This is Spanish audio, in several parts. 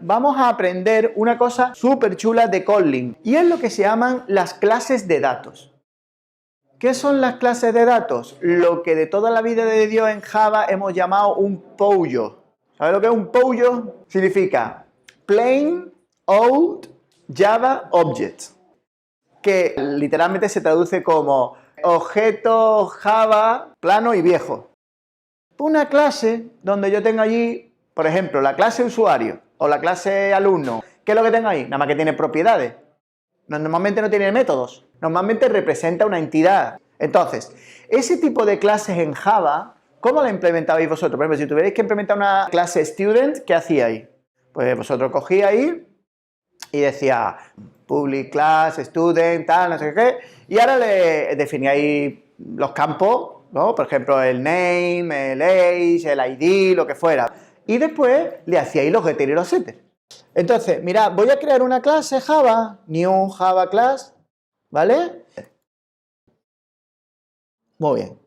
vamos a aprender una cosa súper chula de Kotlin, y es lo que se llaman las clases de datos. ¿Qué son las clases de datos? Lo que de toda la vida de Dios en Java hemos llamado un pollo. ¿Sabes lo que es un pollo? Significa Plain Old Java Object, que literalmente se traduce como objeto Java plano y viejo. Una clase donde yo tengo allí, por ejemplo, la clase usuario o la clase alumno. ¿Qué es lo que tengo ahí? Nada más que tiene propiedades. Normalmente no tiene métodos. Normalmente representa una entidad. Entonces, ese tipo de clases en Java, ¿cómo la implementabais vosotros? Por ejemplo, si tuvierais que implementar una clase student, ¿qué hacíais? Pues vosotros cogíais y decía public class, student, tal, no sé qué, y ahora le definíais los campos, ¿no? Por ejemplo, el name, el age, el ID, lo que fuera. Y después le hacíais los getters y los setters. Entonces, mirad, voy a crear una clase Java, new Java class, ¿vale? Muy bien.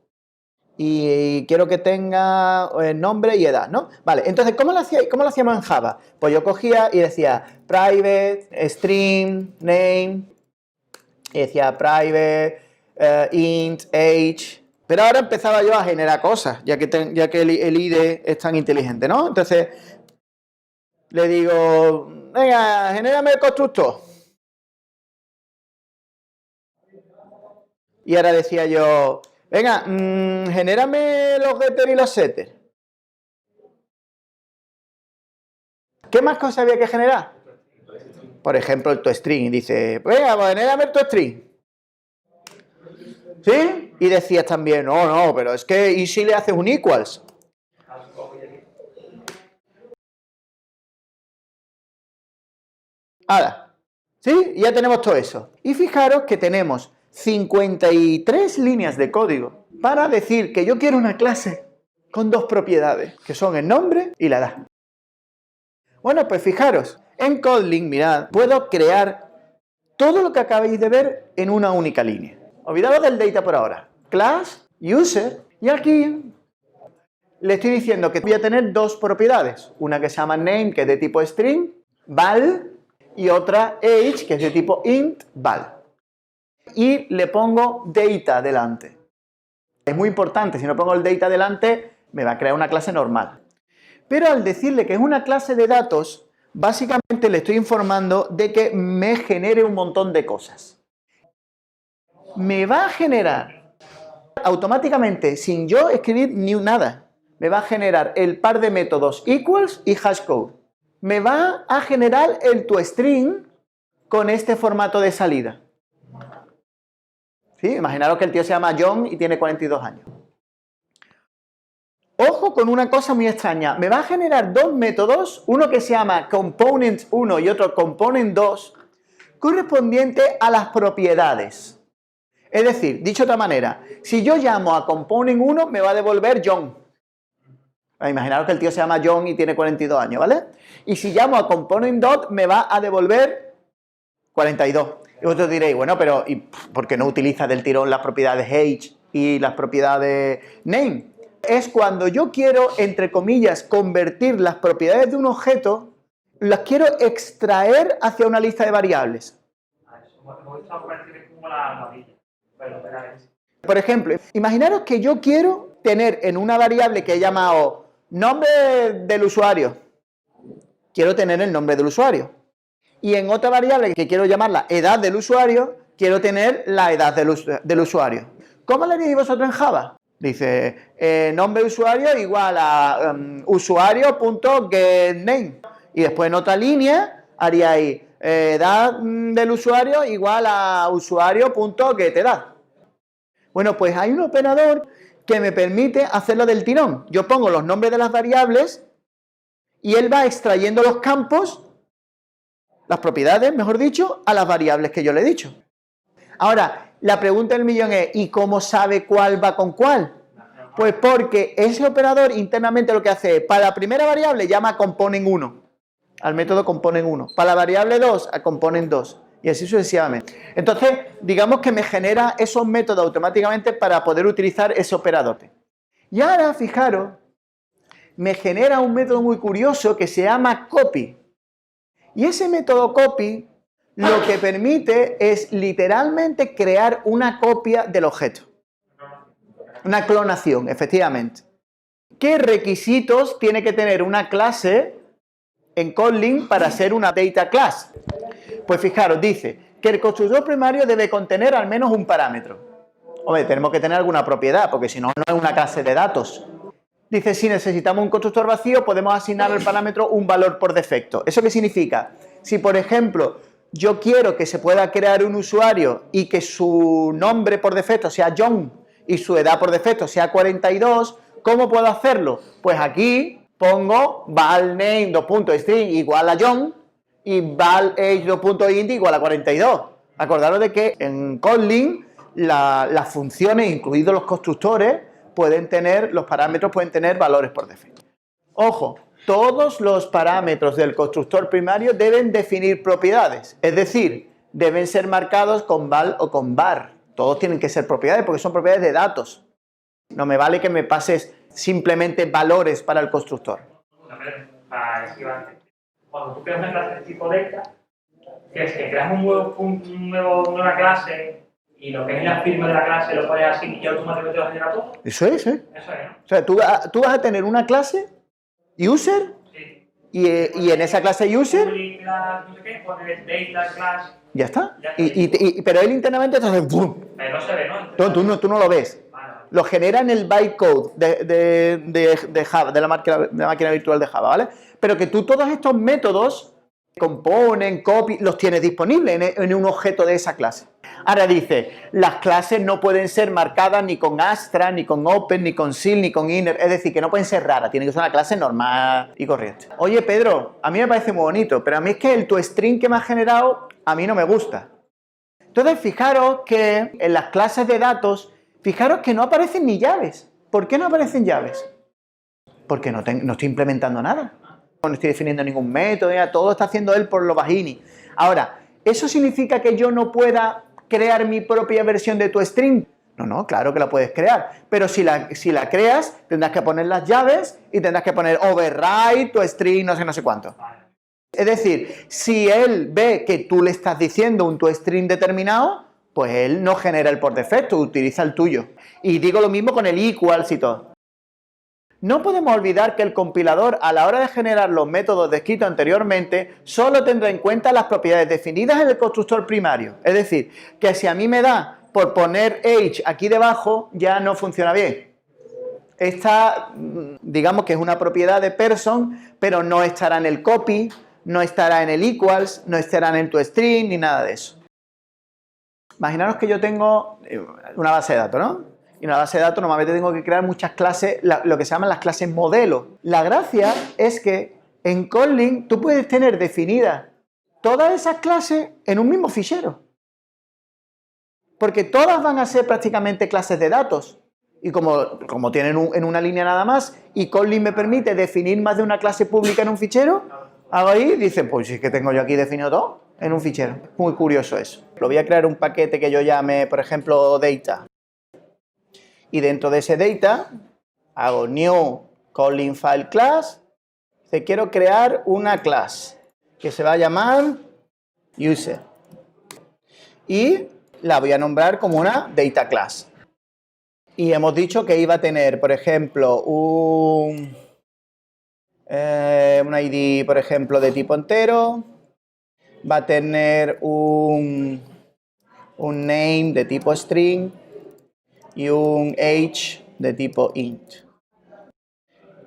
Y quiero que tenga nombre y edad, ¿no? Vale, entonces, ¿cómo lo hacíamos en Java? Pues yo cogía y decía private, string, name, y decía private, int, age. Pero ahora empezaba yo a generar cosas, ya que el IDE es tan inteligente, ¿no? Entonces, le digo, venga, genérame el constructor. Y ahora decía yo, venga, genérame los getters y los setters. ¿Qué más cosas había que generar? Por ejemplo, el toString. Y dice, venga, pues genérame el toString. ¿Sí? Y decías también, no, pero es que, ¿y si le haces un equals? Ahora, ¿sí? Ya tenemos todo eso. Y fijaros que tenemos 53 líneas de código para decir que yo quiero una clase con dos propiedades, que son el nombre y la edad. Bueno, pues fijaros, en Kotlin, mirad, puedo crear todo lo que acabáis de ver en una única línea. Olvidaos del data por ahora. Class, user, y aquí le estoy diciendo que voy a tener dos propiedades. Una que se llama name, que es de tipo string, val, y otra age, que es de tipo int, val. Y le pongo data delante. Es muy importante, si no pongo el data delante, me va a crear una clase normal. Pero al decirle que es una clase de datos, básicamente le estoy informando de que me genere un montón de cosas. Me va a generar automáticamente, sin yo escribir ni nada, me va a generar el par de métodos equals y hashcode. Me va a generar el toString con este formato de salida. ¿Sí? Imaginaros que el tío se llama John y tiene 42 años. Ojo con una cosa muy extraña. Me va a generar dos métodos, uno que se llama component1 y otro component2, correspondiente a las propiedades. Es decir, dicho de otra manera, si yo llamo a component1, me va a devolver John. Imaginaros que el tío se llama John y tiene 42 años, ¿vale? Y si llamo a component2, me va a devolver 42. Y vosotros diréis, bueno, pero ¿y por qué no utilizas del tirón las propiedades age y las propiedades name? Es cuando yo quiero, entre comillas, convertir las propiedades de un objeto, las quiero extraer hacia una lista de variables. Por ejemplo, imaginaros que yo quiero tener en una variable que he llamado nombre del usuario, quiero tener el nombre del usuario. Y en otra variable que quiero llamarla edad del usuario, quiero tener la edad del usuario. ¿Cómo le diréis vosotros en Java? Dice, nombre de usuario igual a usuario.getName. Y después en otra línea haríais edad del usuario igual a usuario.getEdad. Bueno, pues hay un operador que me permite hacerlo del tirón. Yo pongo los nombres de las variables y él va extrayendo los campos, las propiedades, mejor dicho, a las variables que yo le he dicho. Ahora, la pregunta del millón es, ¿y cómo sabe cuál va con cuál? Pues porque ese operador internamente lo que hace es, para la primera variable llama a component1, al método component1. Para la variable 2, a component2. Y así sucesivamente. Entonces, digamos que me genera esos métodos automáticamente para poder utilizar ese operador. Y ahora, fijaros, me genera un método muy curioso que se llama copy. Y ese método copy lo que permite es literalmente crear una copia del objeto. Una clonación, efectivamente. ¿Qué requisitos tiene que tener una clase en Kotlin para ser una data class? Pues fijaros, dice que el constructor primario debe contener al menos un parámetro. Hombre, tenemos que tener alguna propiedad, porque si no, no es una clase de datos. Dice, si necesitamos un constructor vacío, podemos asignar al parámetro un valor por defecto. ¿Eso qué significa? Si, por ejemplo, yo quiero que se pueda crear un usuario y que su nombre por defecto sea John y su edad por defecto sea 42, ¿cómo puedo hacerlo? Pues aquí pongo valName.string igual a John y valAge.int igual a 42. Acordaros de que en Kotlin las funciones, incluidos los constructores, los parámetros pueden tener valores por defecto. Ojo, todos los parámetros del constructor primario deben definir propiedades, es decir, deben ser marcados con val o con var. Todos tienen que ser propiedades porque son propiedades de datos. No me vale que me pases simplemente valores para el constructor. Cuando tú creas una clase de tipo data, que es que creas una nueva clase y lo que es la firma de la clase lo pones así y automáticamente lo genera todo. Eso es, ¿eh? Eso es, ¿no? O sea, tú vas a tener una clase user Sí. y en esa clase user Class, no sé qué, pones data class. ya está. Pero él internamente entonces ¡bum! Pero no se ve, ¿no? Tú no lo ves. Vale. Lo genera en el bytecode de Java, de la máquina virtual de Java, ¿vale? Pero que tú todos estos métodos, componen, copy, los tienes disponibles en un objeto de esa clase. Ahora dice, las clases no pueden ser marcadas ni con Astra, ni con Open, ni con Seal, ni con Inner, es decir, que no pueden ser raras, tienen que ser una clase normal y corriente. Oye, Pedro, a mí me parece muy bonito, pero a mí es que el toString que me has generado, a mí no me gusta. Entonces, fijaros que en las clases de datos, fijaros que no aparecen ni llaves. ¿Por qué no aparecen llaves? Porque no estoy implementando nada. No estoy definiendo ningún método, todo lo está haciendo él por lo bajini. Ahora, ¿eso significa que yo no pueda crear mi propia versión de toString? No, claro que la puedes crear. Pero si la creas, tendrás que poner las llaves y tendrás que poner override, toString, no sé cuánto. Es decir, si él ve que tú le estás diciendo un toString determinado, pues él no genera el por defecto, utiliza el tuyo. Y digo lo mismo con el equals y todo. No podemos olvidar que el compilador, a la hora de generar los métodos descritos anteriormente, solo tendrá en cuenta las propiedades definidas en el constructor primario. Es decir, que si a mí me da por poner age aquí debajo, ya no funciona bien. Esta, digamos que es una propiedad de person, pero no estará en el copy, no estará en el equals, no estará en el toString, ni nada de eso. Imaginaros que yo tengo una base de datos, ¿no? Y en una base de datos normalmente tengo que crear muchas clases, lo que se llaman las clases modelo. La gracia es que en Kotlin tú puedes tener definidas todas esas clases en un mismo fichero. Porque todas van a ser prácticamente clases de datos. Y como tienen en una línea nada más, y Kotlin me permite definir más de una clase pública en un fichero, hago ahí y dicen, pues sí que tengo yo aquí definido todo en un fichero. Muy curioso eso. Lo voy a crear un paquete que yo llame, por ejemplo, data. Y dentro de ese data, hago new Kotlin file class. Quiero crear una clase que se va a llamar user. Y la voy a nombrar como una data class. Y hemos dicho que iba a tener, por ejemplo, un ID, por ejemplo, de tipo entero. Va a tener un name de tipo string. Y un age de tipo int.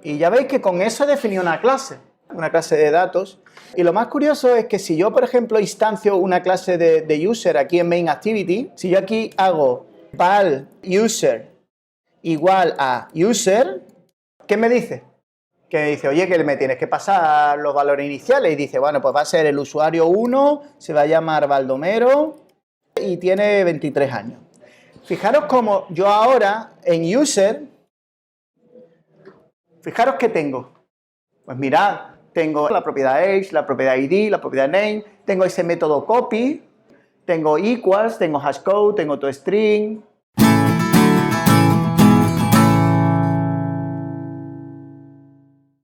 Y ya veis que con eso he definido una clase de datos. Y lo más curioso es que si yo, por ejemplo, instancio una clase de user aquí en main activity, si yo aquí hago val user igual a user, ¿qué me dice? Que me dice, oye, que me tienes que pasar los valores iniciales. Y dice, bueno, pues va a ser el usuario 1, se va a llamar Baldomero y tiene 23 años. Fijaros cómo yo ahora en user, fijaros que tengo. Pues mirad, tengo la propiedad age, la propiedad id, la propiedad name, tengo ese método copy, tengo equals, tengo hashcode, tengo toString,